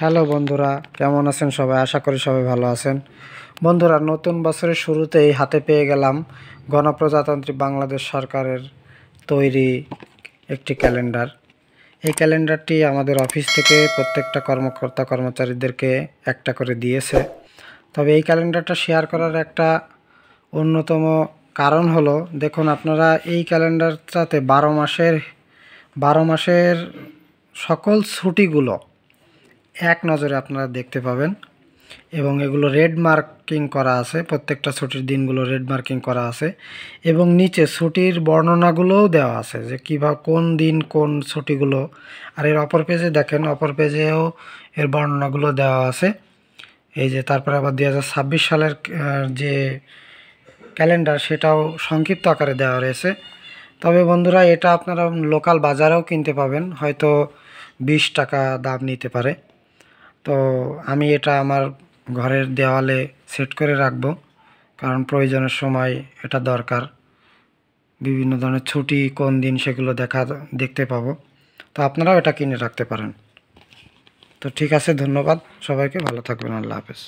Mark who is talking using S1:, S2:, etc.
S1: Hello বন্ধুরা, কেমন আছেন সবাই? আশা করি সবাই ভালো আছেন। বন্ধুরা, নতুন বছরের শুরুতেই হাতে পেয়ে গেলাম গণপ্রজাতন্ত্রী বাংলাদেশ সরকারের তৈরি একটি ক্যালেন্ডার। এই ক্যালেন্ডারটি আমাদের অফিস থেকে প্রত্যেকটা কর্মকর্তা কর্মচারীদেরকে একটা করে দিয়েছে। তবে এই ক্যালেন্ডারটা শেয়ার করার একটা অন্যতম কারণ হলো, দেখুন আপনারা এই ক্যালেন্ডারটাতে 12 মাসের সকল ছুটিগুলো এক নজরে আপনারা দেখতে পাবেন এবং এগুলো রেড মার্কিং করা আছে। প্রত্যেকটা ছুটির দিনগুলো রেড মার্কিং করা আছে এবং নিচে ছুটির বর্ণনাগুলোও দেওয়া আছে যে কীভাবে কোন দিন কোন ছুটিগুলো। আর এর অপর পেজে দেখেন, অপর পেজেও এর বর্ণনাগুলো দেওয়া আছে। এই যে তারপরে আবার 2026 সালের যে ক্যালেন্ডার, সেটাও সংক্ষিপ্ত আকারে দেওয়া রয়েছে। তবে বন্ধুরা, এটা আপনারা লোকাল বাজারেও কিনতে পাবেন, হয়তো 20 টাকা দাম নিতে পারে। তো আমি এটা আমার ঘরের দেওয়ালে সেট করে রাখব, কারণ প্রয়োজনের সময় এটা দরকার। বিভিন্ন ধরনের ছুটি কোন দিন সেগুলো দেখতে পাবো। তো আপনারাও এটা কিনে রাখতে পারেন। তো ঠিক আছে, ধন্যবাদ সবাইকে, ভালো থাকবেন, আল্লাহ হাফেজ।